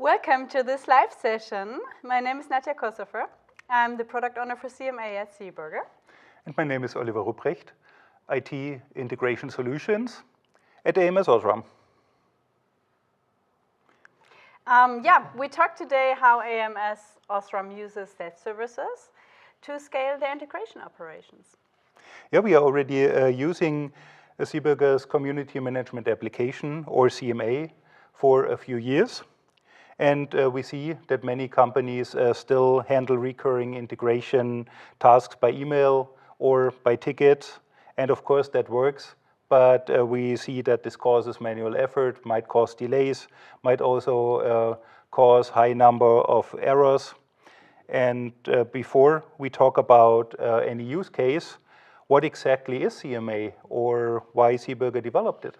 Welcome to this live session. My name is Nadja Koshofer. I'm the product owner for CMA at SEEBURGER. And my name is Oliver Rupprecht, IT Integration Solutions at ams OSRAM. We talked today how ams OSRAM uses self-services to scale their integration operations. Yeah, we are already using SEEBURGER's Community Management Application, or CMA, for a few years. And we see that many companies still handle recurring integration tasks by email or by tickets. And of course, that works. But we see that this causes manual effort, might cause delays, might also cause high number of errors. And before we talk about any use case, what exactly is CMA, or why SEEBURGER developed it?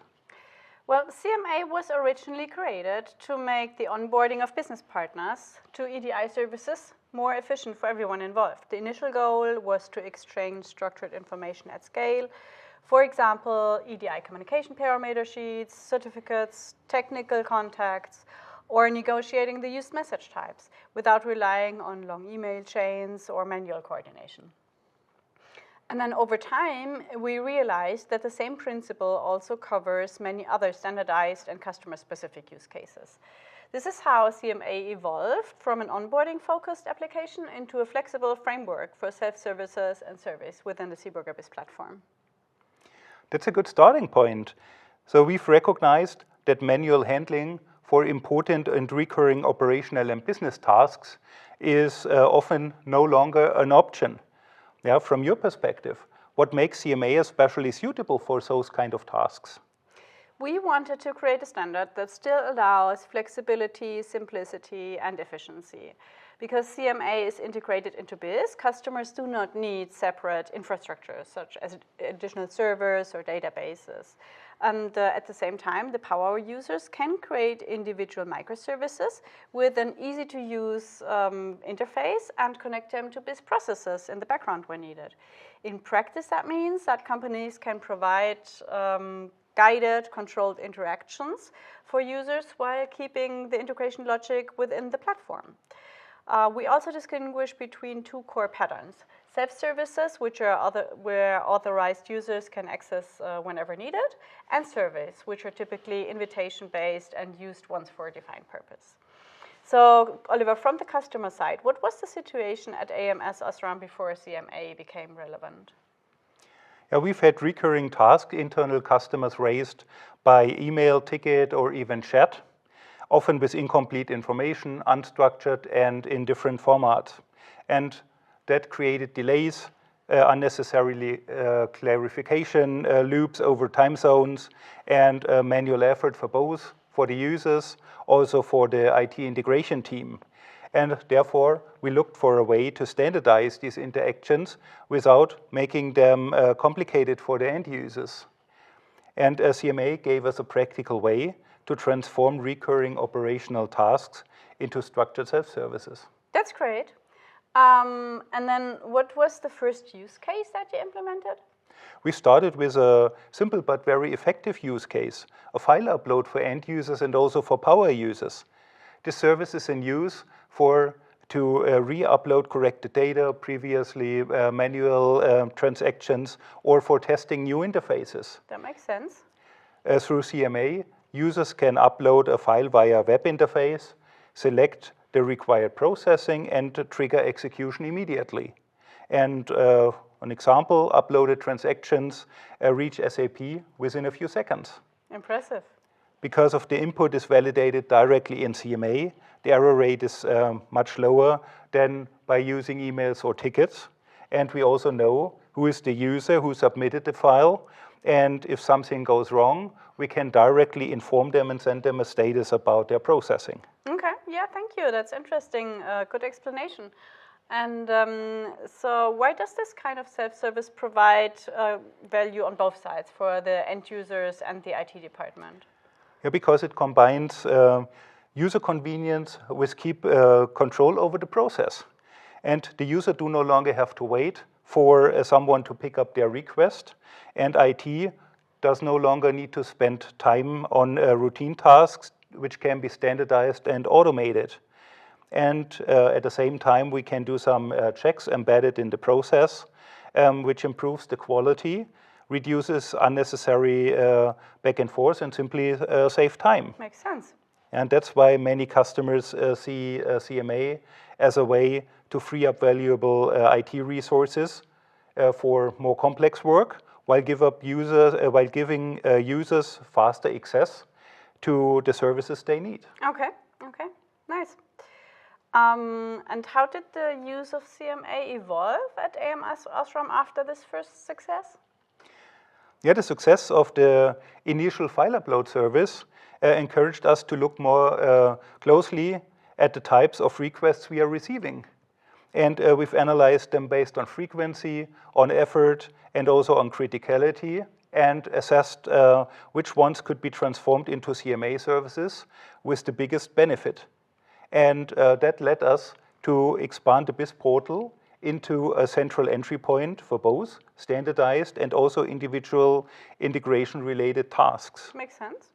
Well, CMA was originally created to make the onboarding of business partners to EDI services more efficient for everyone involved. The initial goal was to exchange structured information at scale. For example, EDI communication parameter sheets, certificates, technical contacts, or negotiating the used message types without relying on long email chains or manual coordination. And then over time, we realized that the same principle also covers many other standardized and customer-specific use cases. This is how CMA evolved from an onboarding-focused application into a flexible framework for self-services and service within the SEEBURGER BIS platform. That's a good starting point. So we've recognized that manual handling for important and recurring operational and business tasks is often no longer an option. Yeah, from your perspective, what makes CMA especially suitable for those kind of tasks? We wanted to create a standard that still allows flexibility, simplicity, and efficiency. Because CMA is integrated into BIS, customers do not need separate infrastructures, such as additional servers or databases. And at the same time, the power users can create individual microservices with an easy-to-use interface and connect them to BIS processes in the background when needed. In practice, that means that companies can provide guided, controlled interactions for users while keeping the integration logic within the platform. We also distinguish between two core patterns: self-services, where authorized users can access whenever needed, and surveys, which are typically invitation-based and used once for a defined purpose. So, Oliver, from the customer side, what was the situation at ams OSRAM before CMA became relevant? Yeah, we've had recurring tasks internal customers raised by email, ticket, or even chat, often with incomplete information, unstructured, and in different formats. And that created delays, unnecessarily clarification loops over time zones, and manual effort for the users, also for the IT integration team. And therefore, we looked for a way to standardize these interactions without making them complicated for the end users. And CMA gave us a practical way to transform recurring operational tasks into structured self-services. That's great. And then what was the first use case that you implemented? We started with a simple but very effective use case, a file upload for end users and also for power users. This service is in use to re-upload corrected data, previously manual transactions, or for testing new interfaces. That makes sense. Through CMA, users can upload a file via web interface, select the required processing, and trigger execution immediately. And an example, uploaded transactions reach SAP within a few seconds. Impressive. Because of the input is validated directly in CMA, the error rate is much lower than by using emails or tickets. And we also know who is the user who submitted the file. And if something goes wrong, we can directly inform them and send them a status about their processing. Okay, yeah, thank you. That's interesting. Good explanation. And so why does this kind of self-service provide value on both sides for the end users and the IT department? Yeah, because it combines user convenience with keep control over the process. And the user do no longer have to wait for someone to pick up their request. And IT does no longer need to spend time on routine tasks which can be standardized and automated. And at the same time, we can do some checks embedded in the process, which improves the quality, reduces unnecessary back and forth, and simply save time. Makes sense. And that's why many customers see CMA as a way to free up valuable IT resources for more complex work, while giving users faster access to the services they need. Okay, nice. And how did the use of CMA evolve at ams OSRAM after this first success? Yeah, the success of the initial file upload service encouraged us to look more closely at the types of requests we are receiving. And we've analyzed them based on frequency, on effort, and also on criticality, and assessed which ones could be transformed into CMA services with the biggest benefit. And that led us to expand the BIS portal into a central entry point for both standardized and also individual integration-related tasks. Makes sense.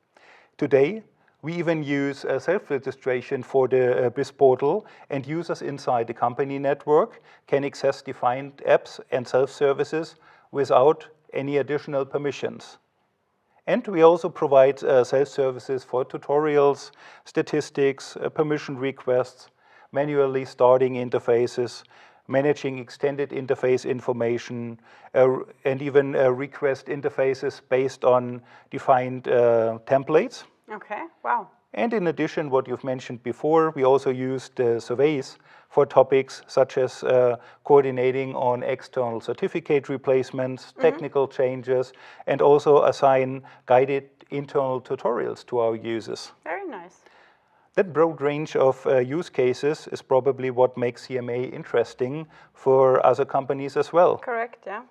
Today, we even use self-registration for the BIS portal, and users inside the company network can access defined apps and self-services without any additional permissions. And we also provide self-services for tutorials, statistics, permission requests, manually starting interfaces, managing extended interface information, and even request interfaces based on defined templates. Okay, wow. And in addition, what you've mentioned before, we also used surveys for topics such as coordinating on external certificate replacements, technical changes, and also assign guided internal tutorials to our users. Very nice. That broad range of use cases is probably what makes CMA interesting for other companies as well. Correct, yeah.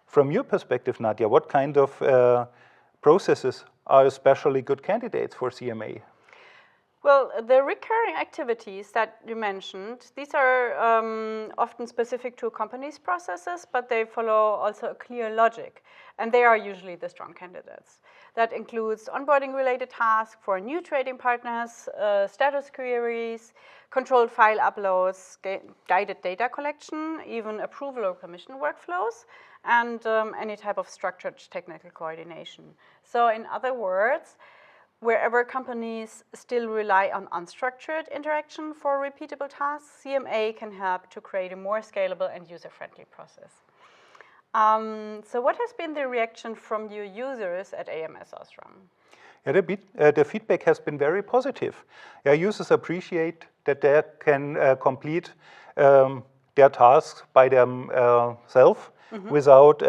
From your perspective, Nadja, what kind of processes are especially good candidates for CMA? Well, the recurring activities that you mentioned, these are often specific to a company's processes, but they follow also a clear logic, and they are usually the strong candidates. That includes onboarding-related tasks for new trading partners, status queries, controlled file uploads, guided data collection, even approval or permission workflows, and any type of structured technical coordination. So in other words, wherever companies still rely on unstructured interaction for repeatable tasks, CMA can help to create a more scalable and user-friendly process. So what has been the reaction from your users at ams OSRAM? Yeah, the feedback has been very positive. Yeah, users appreciate that they can complete their tasks by themselves without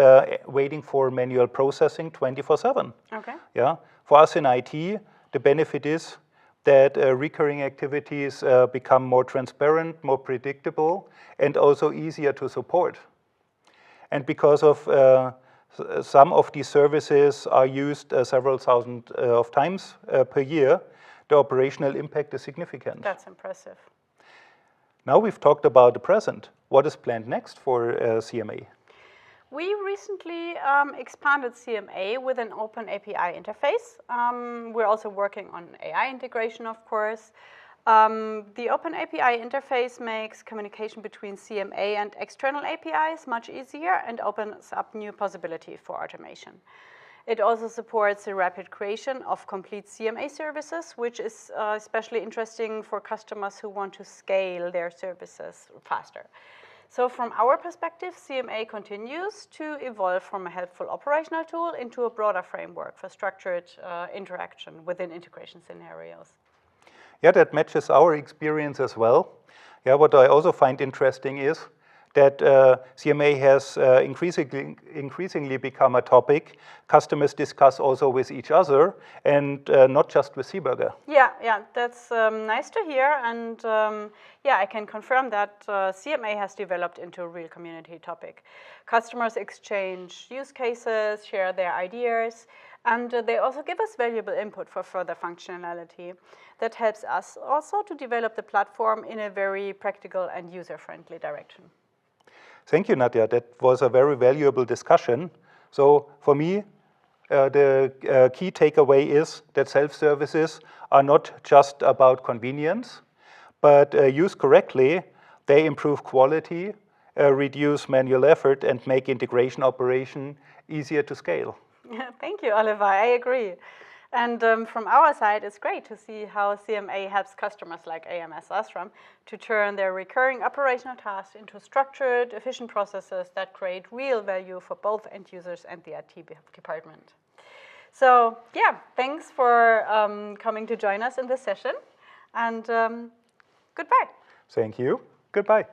waiting for manual processing 24/7. Okay. Yeah. For us in IT, the benefit is that recurring activities become more transparent, more predictable, and also easier to support. And because of some of these services are used several thousand of times per year, the operational impact is significant. That's impressive. Now we've talked about the present. What is planned next for CMA? We recently expanded CMA with an OpenAPI interface. We're also working on AI integration, of course. The OpenAPI interface makes communication between CMA and external APIs much easier and opens up new possibilities for automation. It also supports the rapid creation of complete CMA services, which is especially interesting for customers who want to scale their services faster. So from our perspective, CMA continues to evolve from a helpful operational tool into a broader framework for structured interaction within integration scenarios. Yeah, that matches our experience as well. Yeah, what I also find interesting is that CMA has increasingly become a topic customers discuss also with each other and not just with SEEBURGER. Yeah, that's nice to hear, and yeah, I can confirm that CMA has developed into a real community topic. Customers exchange use cases, share their ideas, and they also give us valuable input for further functionality. That helps us also to develop the platform in a very practical and user-friendly direction. Thank you, Nadja. That was a very valuable discussion. So for me, the key takeaway is that self-services are not just about convenience, but used correctly, they improve quality, reduce manual effort, and make integration operation easier to scale. Thank you, Oliver. I agree. And from our side, it's great to see how CMA helps customers like ams OSRAM to turn their recurring operational tasks into structured, efficient processes that create real value for both end users and the IT department. So, yeah, thanks for coming to join us in this session, and goodbye. Thank you. Goodbye.